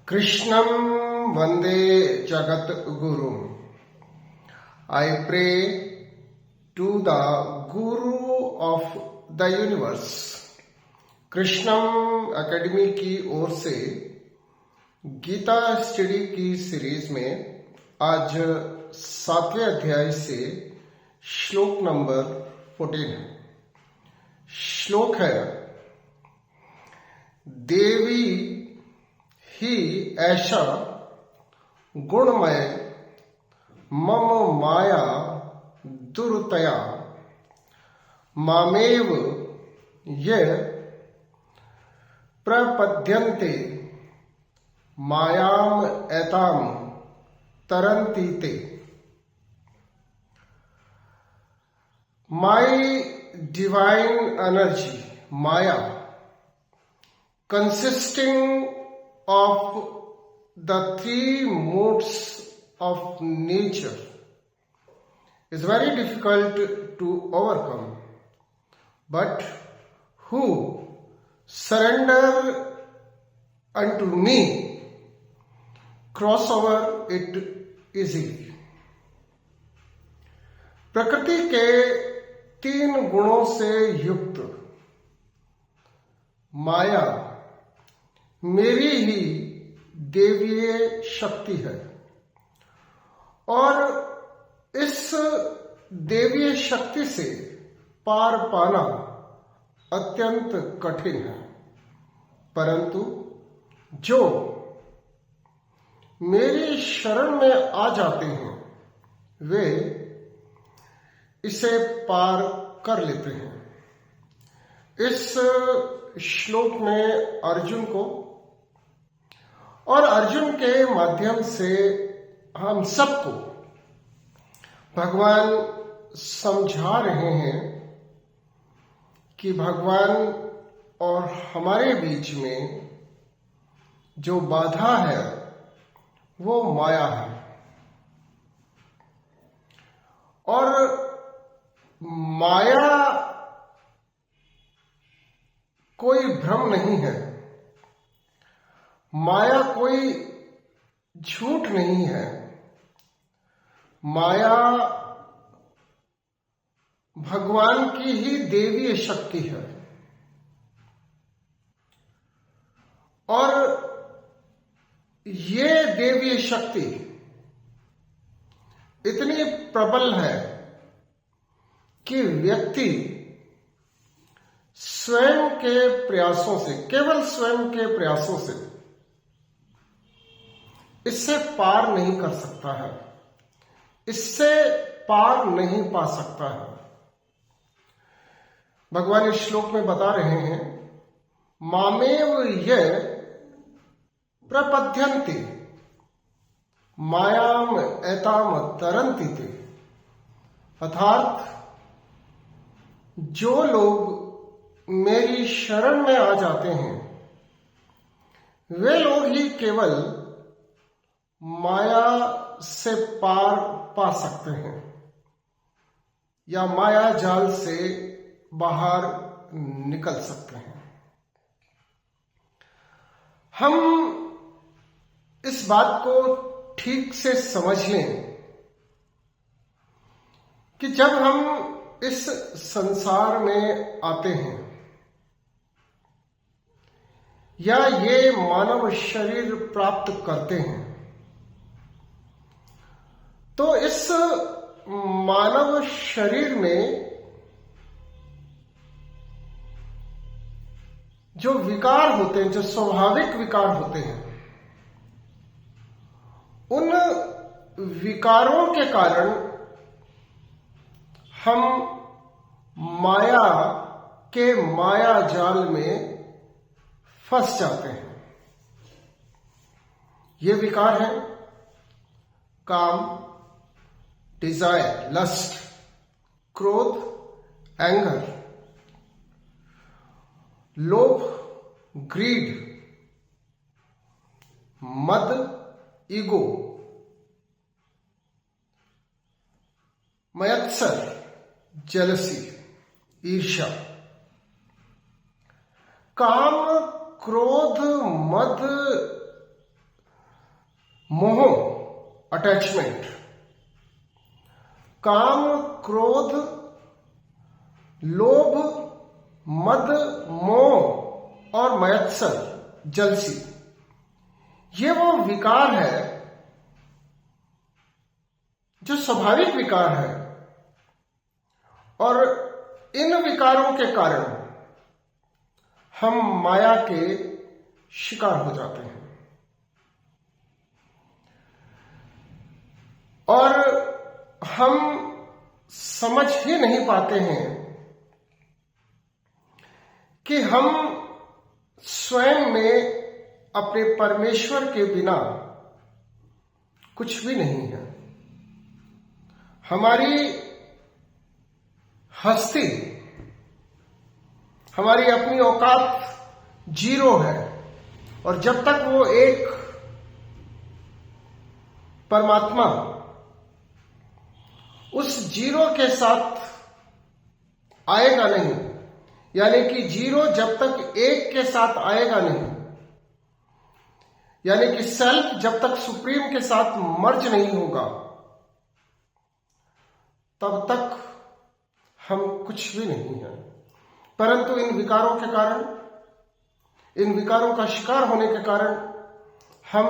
Krishnam Vande Jagat Guru. I pray to the Guru of the Universe. Krishnam academy की ओर से Gita study की series में आज 7वें अध्याय से श्लोक नंबर 14 है। श्लोक है, देवी ही ऐसा गुणमय मम माया दुर्तया मामेव ये प्रपद्यन्ते मायाम एताम तरन्ति ते। My divine energy, Maya, consisting of the three moods of nature, is very difficult to overcome, but who surrender unto me cross over it easily. प्रकृति के 3 गुणों से युक्त माया मेरी ही देवीय शक्ति है और इस देवीय शक्ति से पार पाना अत्यंत कठिन है, परंतु जो मेरी शरण में आ जाते हैं वे इसे पार कर लेते हैं। इस श्लोक में अर्जुन को और अर्जुन के माध्यम से हम सबको भगवान समझा रहे हैं कि भगवान और हमारे बीच में जो बाधा है वो माया है और माया कोई भ्रम नहीं है, माया कोई झूठ नहीं है, माया भगवान की ही देवीय शक्ति है और ये देवीय शक्ति इतनी प्रबल है कि व्यक्ति स्वयं के प्रयासों से, केवल स्वयं के प्रयासों से इससे पार नहीं कर सकता है, इससे पार नहीं पा सकता है। भगवान इस श्लोक में बता रहे हैं, मामेव ये प्रपद्यन्ते मायाम एताम तरन्ति ते। अर्थात जो लोग मेरी शरण में आ जाते हैं वे लोग ही केवल माया से पार पा सकते हैं या माया जाल से बाहर निकल सकते हैं। हम इस बात को ठीक से समझ लें कि जब हम इस संसार में आते हैं या ये मानव शरीर प्राप्त करते हैं तो इस मानव शरीर में जो विकार होते हैं, जो स्वाभाविक विकार होते हैं, उन विकारों के कारण हम माया के माया जाल में फंस जाते हैं। ये विकार है काम, डिजायर, लस्ट, क्रोध, एंगर, लोभ, ग्रीड, मद, ईगो, मयत्सर, जेलसी, ईर्ष्या। काम, क्रोध, मद, मोह अटैचमेंट, काम, क्रोध, लोभ, मद, मोह और मयत्सर, जलसी, ये वो विकार है जो स्वाभाविक विकार है, और इन विकारों के कारण हम माया के शिकार हो जाते हैं और हम समझ ही नहीं पाते हैं कि हम स्वयं में अपने परमेश्वर के बिना कुछ भी नहीं है। हमारी हस्ती, हमारी अपनी औकात जीरो है, और जब तक वो एक परमात्मा उस जीरो के साथ आएगा नहीं, यानी कि जीरो जब तक एक के साथ आएगा नहीं, यानी कि सेल्फ जब तक सुप्रीम के साथ मर्ज नहीं होगा, तब तक हम कुछ भी नहीं है। परंतु इन विकारों के कारण, इन विकारों का शिकार होने के कारण हम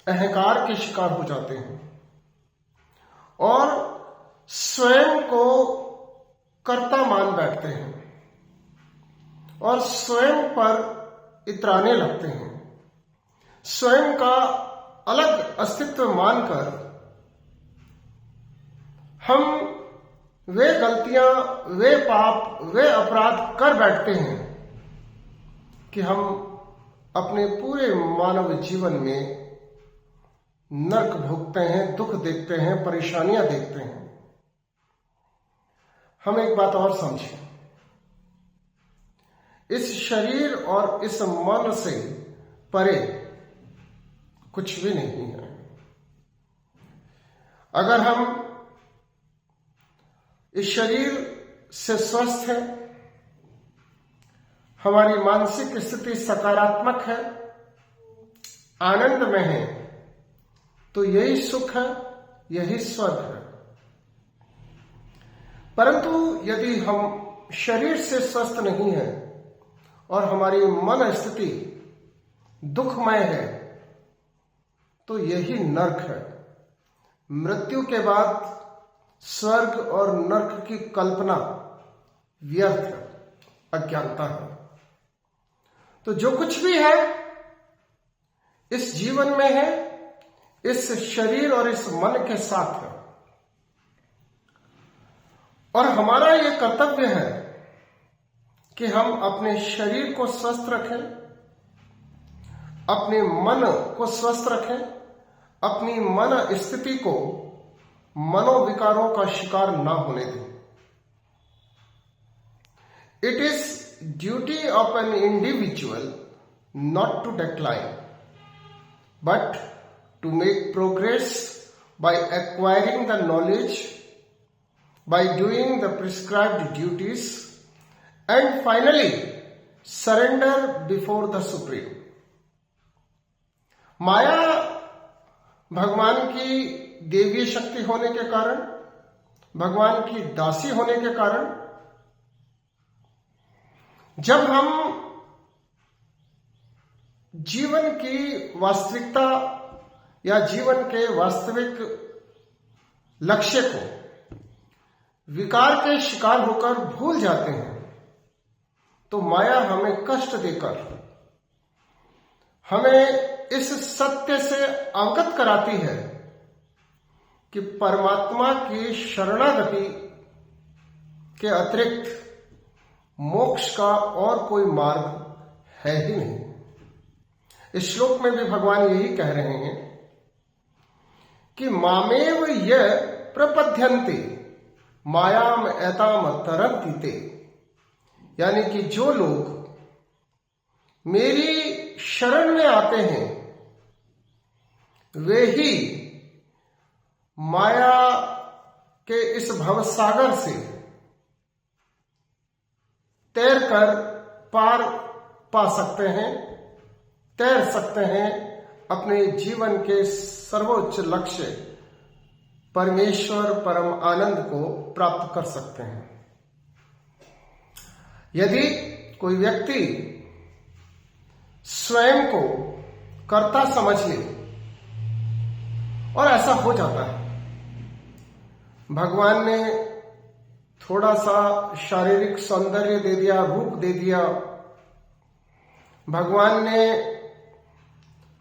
अहंकार के शिकार हो जाते हैं और स्वयं को कर्ता मान बैठते हैं और स्वयं पर इतराने लगते हैं। स्वयं का अलग अस्तित्व मानकर हम वे गलतियां, वे पाप, वे अपराध कर बैठते हैं कि हम अपने पूरे मानव जीवन में नरक भोगते हैं, दुख देखते हैं, परेशानियां देखते हैं। हम एक बात और समझें, इस शरीर और इस मन से परे कुछ भी नहीं है। अगर हम इस शरीर से स्वस्थ है, हमारी मानसिक स्थिति सकारात्मक है, आनंद में है, तो यही सुख है, यही स्वर्ग है। परंतु यदि हम शरीर से स्वस्थ नहीं है और हमारी मन स्थिति दुखमय है, तो यही नरक है। मृत्यु के बाद स्वर्ग और नरक की कल्पना व्यर्थ है, अज्ञानता है। तो जो कुछ भी है इस जीवन में है, इस शरीर और इस मन के साथ है, और हमारा ये कर्तव्य है कि हम अपने शरीर को स्वस्थ रखें, अपने मन को स्वस्थ रखें, अपनी मन स्थिति को मनोविकारों का शिकार ना होने दें। It is duty of an individual not to decline, but to make progress by acquiring the knowledge, by doing the prescribed duties, and finally surrender before the Supreme. माया भगवान की देवीय शक्ति होने के कारण, भगवान की दासी होने के कारण, जब हम जीवन की वास्तविकता या जीवन के वास्तविक लक्ष्य को विकार के शिकार होकर भूल जाते हैं, तो माया हमें कष्ट देकर हमें इस सत्य से अवगत कराती है कि परमात्मा की शरणागति के अतिरिक्त मोक्ष का और कोई मार्ग है ही नहीं। इस श्लोक में भी भगवान यही कह रहे हैं कि मामेव य प्रपद्यन्ते मायाम एताम तरन्ति ते, यानी कि जो लोग मेरी शरण में आते हैं वे ही माया के इस भवसागर से तैर कर पार पा सकते हैं, तैर सकते हैं, अपने जीवन के सर्वोच्च लक्ष्य परमेश्वर परम आनंद को प्राप्त कर सकते हैं। यदि कोई व्यक्ति स्वयं को कर्ता समझ ले, और ऐसा हो जाता है, भगवान ने थोड़ा सा शारीरिक सौंदर्य दे दिया, रूप दे दिया, भगवान ने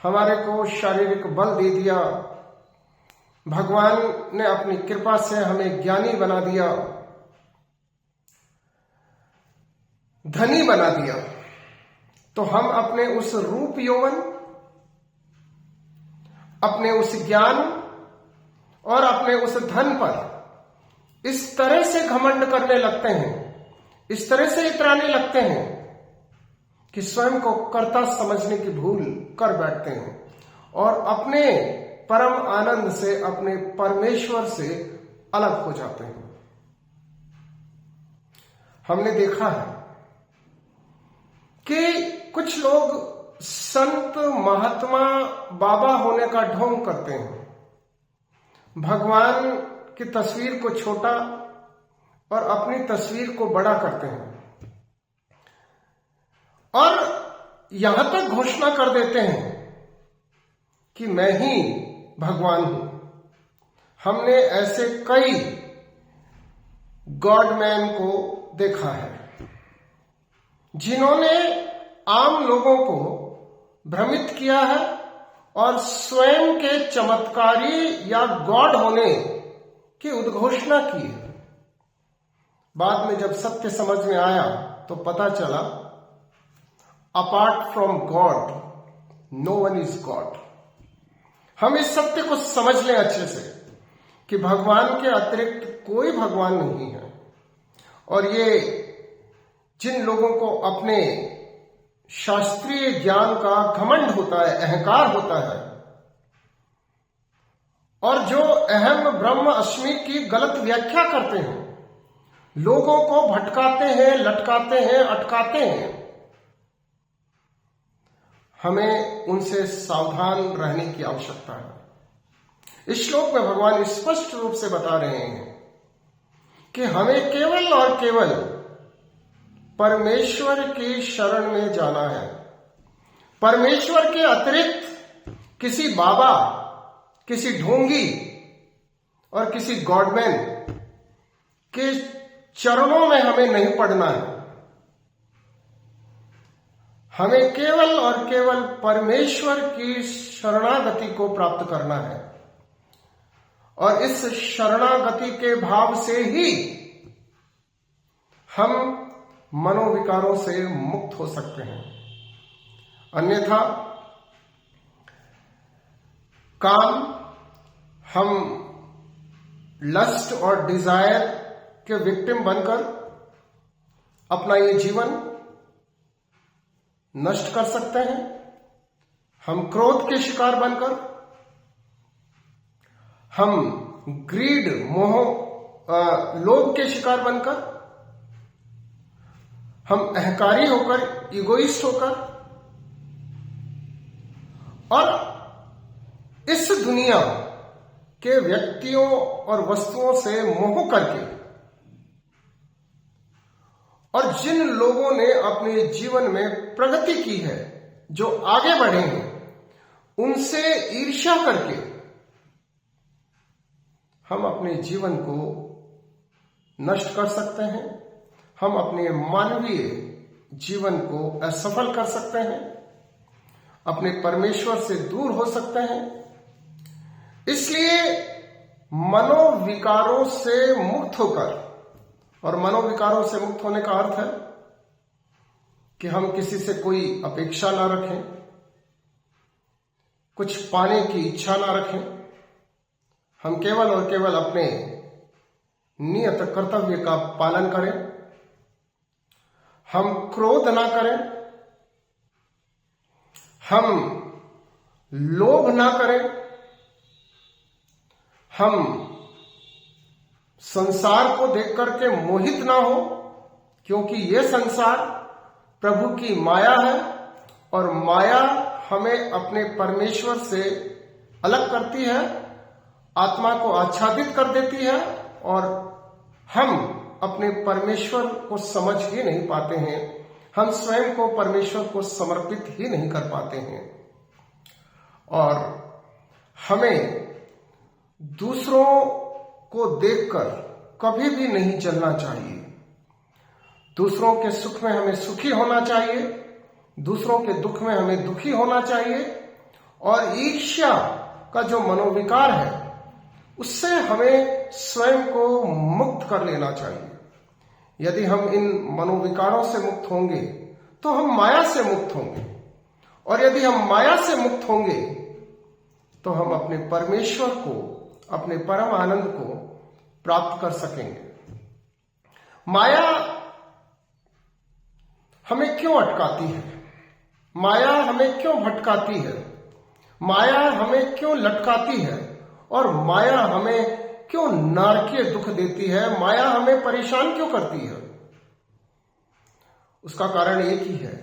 हमारे को शारीरिक बल दे दिया, भगवान ने अपनी कृपा से हमें ज्ञानी बना दिया, धनी बना दिया, तो हम अपने उस रूप यौवन, अपने उस ज्ञान और अपने उस धन पर इस तरह से घमंड करने लगते हैं, इस तरह से इतराने लगते हैं कि स्वयं को कर्ता समझने की भूल कर बैठते हैं और अपने परम आनंद से, अपने परमेश्वर से अलग हो जाते हैं। हमने देखा है कि कुछ लोग संत, महात्मा, बाबा होने का ढोंग करते हैं, भगवान की तस्वीर को छोटा और अपनी तस्वीर को बड़ा करते हैं और यहां तक घोषणा कर देते हैं कि मैं ही भगवान हूं। हमने ऐसे कई गॉड मैन को देखा है जिन्होंने आम लोगों को भ्रमित किया है और स्वयं के चमत्कारी या गॉड होने की उद्घोषणा की है। बाद में जब सत्य समझ में आया तो पता चला, apart from God no one is God. हम इस सत्य को समझ लें अच्छे से कि भगवान के अतिरिक्त कोई भगवान नहीं है। और ये जिन लोगों को अपने शास्त्रीय ज्ञान का घमंड होता है, अहंकार होता है, और जो अहम ब्रह्म अस्मि की गलत व्याख्या करते हैं, लोगों को भटकाते हैं, लटकाते हैं, अटकाते हैं, हमें उनसे सावधान रहने की आवश्यकता है। इस श्लोक में भगवान स्पष्ट रूप से बता रहे हैं कि हमें केवल और केवल परमेश्वर की शरण में जाना है। परमेश्वर के अतिरिक्त किसी बाबा, किसी ढोंगी और किसी गॉडमैन के चरणों में हमें नहीं पड़ना है। हमें केवल और केवल परमेश्वर की शरणागति को प्राप्त करना है और इस शरणागति के भाव से ही हम मनोविकारों से मुक्त हो सकते हैं। अन्यथा काम, हम लस्ट और डिजायर के विक्टिम बनकर अपना ये जीवन नष्ट कर सकते हैं। हम क्रोध के शिकार बनकर, हम ग्रीड, मोह, लोभ के शिकार बनकर, हम अहंकारी होकर, इगोइस्ट होकर और इस दुनिया के व्यक्तियों और वस्तुओं से मोह करके, और जिन लोगों ने अपने जीवन में प्रगति की है, जो आगे बढ़े हैं, उनसे ईर्ष्या करके हम अपने जीवन को नष्ट कर सकते हैं। हम अपने मानवीय जीवन को असफल कर सकते हैं, अपने परमेश्वर से दूर हो सकते हैं। इसलिए मनोविकारों से मुक्त होकर, और मनोविकारों से मुक्त होने का अर्थ है कि हम किसी से कोई अपेक्षा ना रखें, कुछ पाने की इच्छा ना रखें। हम केवल और केवल अपने नियत कर्तव्य का पालन करें। हम क्रोध ना करें, हम लोभ ना करें, हम संसार को देख करके मोहित ना हो, क्योंकि यह संसार प्रभु की माया है और माया हमें अपने परमेश्वर से अलग करती है, आत्मा को आच्छादित कर देती है और हम अपने परमेश्वर को समझ ही नहीं पाते हैं, हम स्वयं को परमेश्वर को समर्पित ही नहीं कर पाते हैं। और हमें दूसरों को देखकर कभी भी नहीं जलना चाहिए। दूसरों के सुख में हमें सुखी होना चाहिए, दूसरों के दुख में हमें दुखी होना चाहिए। और ईर्ष्या का जो मनोविकार है उससे हमें स्वयं को मुक्त कर लेना चाहिए। यदि हम इन मनोविकारों से मुक्त होंगे तो हम माया से मुक्त होंगे, और यदि हम माया से मुक्त होंगे तो हम अपने परमेश्वर को, अपने परम आनंद को प्राप्त कर सकेंगे। माया हमें क्यों अटकाती है? माया हमें क्यों भटकाती है? माया हमें क्यों लटकाती है? और माया हमें क्यों नारकीय दुख देती है? माया हमें परेशान क्यों करती है? उसका कारण एक ही है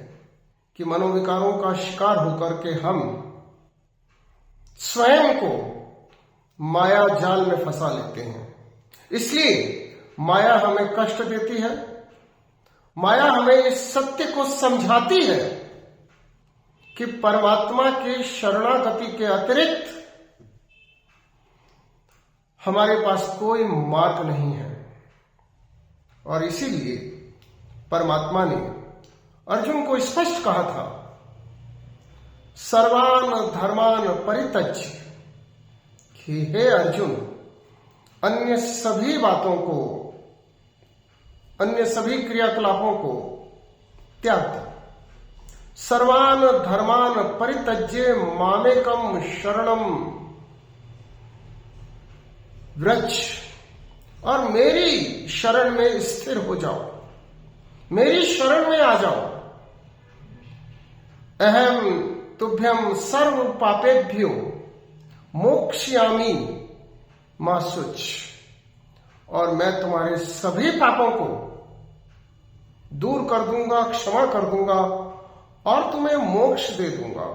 कि मनोविकारों का शिकार होकर के हम स्वयं को माया जाल में फंसा लेते हैं। इसलिए माया हमें कष्ट देती है, माया हमें इस सत्य को समझाती है कि परमात्मा की शरणागति के अतिरिक्त हमारे पास कोई मार्ग नहीं है। और इसीलिए परमात्मा ने अर्जुन को स्पष्ट कहा था, सर्वान धर्मान परित्यज्य, कि हे अर्जुन, अन्य सभी बातों को, अन्य सभी क्रियाकलापों को त्याग दो। सर्वान धर्मान परित्यज्य मामेकम शरणम व्रज, और मेरी शरण में स्थिर हो जाओ, मेरी शरण में आ जाओ। अहम तुभ्यम सर्व पापेभ्यो मोक्ष्यामि मा शुच, और मैं तुम्हारे सभी पापों को दूर कर दूंगा, क्षमा कर दूंगा और तुम्हें मोक्ष दे दूंगा।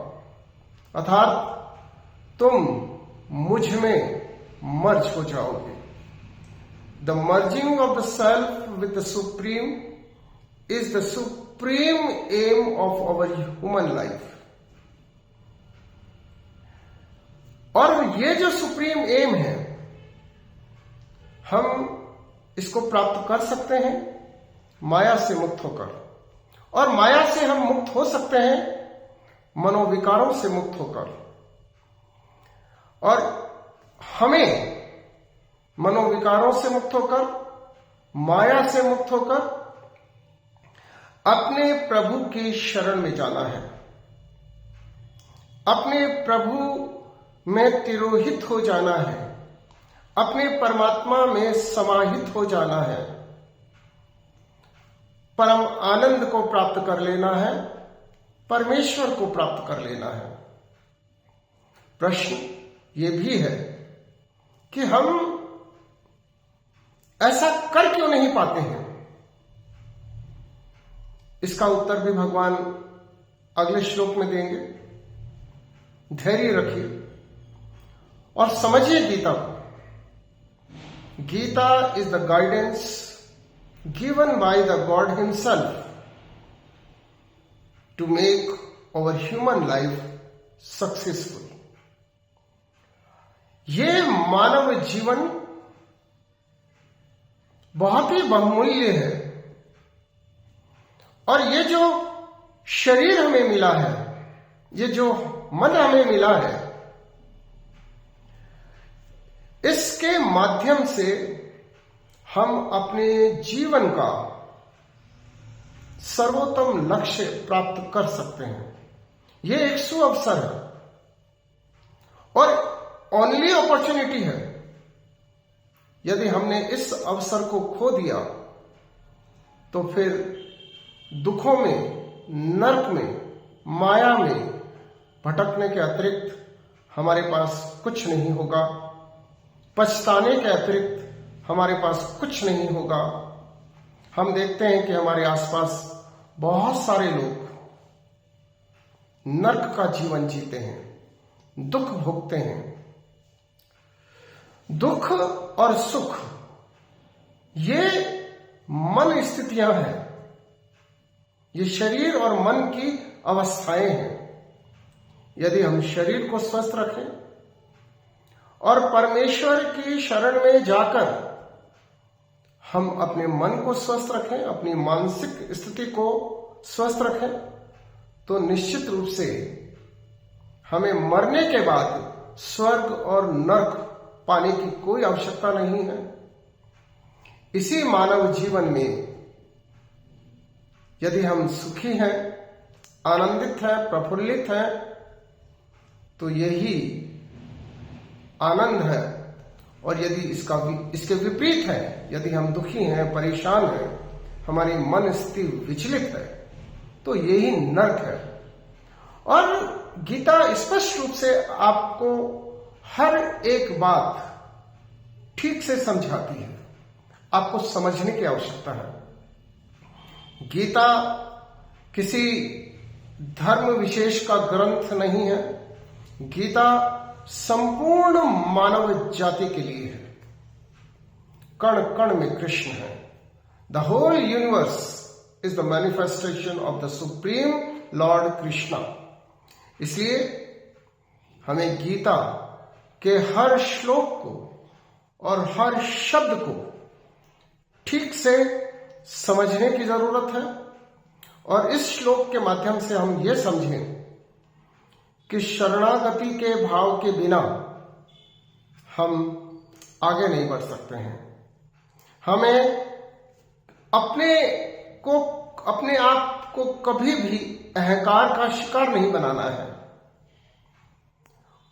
अर्थात तुम मुझ में मर्ज हो जाओगे। The merging of the self with the supreme is the supreme aim of our human life. और ये जो सुप्रीम एम है, हम इसको प्राप्त कर सकते हैं माया से मुक्त होकर। और माया से हम मुक्त हो सकते हैं मनोविकारों से मुक्त होकर। और हमें मनोविकारों से मुक्त होकर, माया से मुक्त होकर अपने प्रभु की शरण में जाना है, अपने प्रभु में तिरोहित हो जाना है, अपने परमात्मा में समाहित हो जाना है, परम आनंद को प्राप्त कर लेना है, परमेश्वर को प्राप्त कर लेना है। प्रश्न ये भी है कि हम ऐसा कर क्यों नहीं पाते हैं? इसका उत्तर भी भगवान अगले श्लोक में देंगे। धैर्य रखिए और समझिए गीता को। Gita is the guidance given by the God himself to make our human life successful. ये मानव जीवन बहुत ही बहुमूल्य है, और ये जो शरीर हमें मिला है, ये जो मन हमें मिला है, इसके माध्यम से हम अपने जीवन का सर्वोत्तम लक्ष्य प्राप्त कर सकते हैं। ये एक सुअवसर है और ओनली अपॉर्चुनिटी है। यदि हमने इस अवसर को खो दिया तो फिर दुखों में, नरक में, माया में भटकने के अतिरिक्त हमारे पास कुछ नहीं होगा। पछताने के अतिरिक्त हमारे पास कुछ नहीं होगा। हम देखते हैं कि हमारे आसपास बहुत सारे लोग नर्क का जीवन जीते हैं, दुख भोगते हैं। दुख और सुख ये मन स्थितियां हैं, ये शरीर और मन की अवस्थाएं हैं। यदि हम शरीर को स्वस्थ रखें और परमेश्वर की शरण में जाकर हम अपने मन को स्वस्थ रखें, अपनी मानसिक स्थिति को स्वस्थ रखें, तो निश्चित रूप से हमें मरने के बाद स्वर्ग और नरक पाने की कोई आवश्यकता नहीं है। इसी मानव जीवन में यदि हम सुखी हैं, आनंदित हैं, प्रफुल्लित हैं, तो यही आनंद है। और यदि इसके विपरीत है, यदि हम दुखी हैं, परेशान हैं, हमारी मन स्थिति विचलित है, तो यही नरक है। और गीता स्पष्ट रूप से आपको हर एक बात ठीक से समझाती है, आपको समझने की आवश्यकता है। गीता किसी धर्म विशेष का ग्रंथ नहीं है, गीता संपूर्ण मानव जाति के लिए है। कण कण में कृष्ण है। The whole universe is the manifestation of the supreme lord Krishna. इसलिए हमें गीता के हर श्लोक को और हर शब्द को ठीक से समझने की जरूरत है। और इस श्लोक के माध्यम से हम ये समझें कि शरणागति के भाव के बिना हम आगे नहीं बढ़ सकते हैं। हमें अपने आप को कभी भी अहंकार का शिकार नहीं बनाना है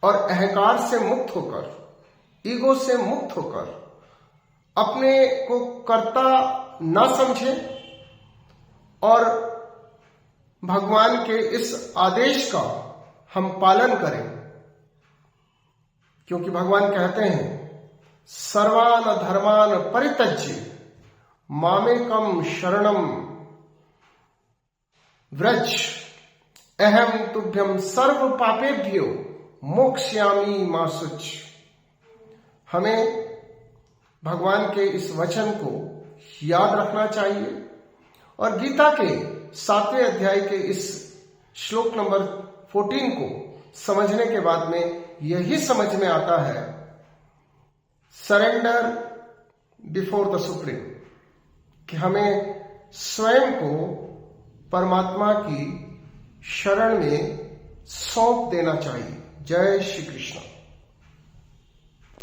और अहंकार से मुक्त होकर, ईगो से मुक्त होकर अपने को कर्ता न समझें और भगवान के इस आदेश का हम पालन करें। क्योंकि भगवान कहते हैं, सर्वान धर्मान परित्यज्य मामेकम शरणम व्रज अहम तुभ्यम सर्व पापेभ्यो मोक्ष्यामि मा शुच। हमें भगवान के इस वचन को याद रखना चाहिए और गीता के 7वें अध्याय के इस श्लोक नंबर 14 को समझने के बाद में यही समझ में आता है, सरेंडर बिफोर द सुप्रीम, कि हमें स्वयं को परमात्मा की शरण में सौंप देना चाहिए। जय श्री कृष्ण।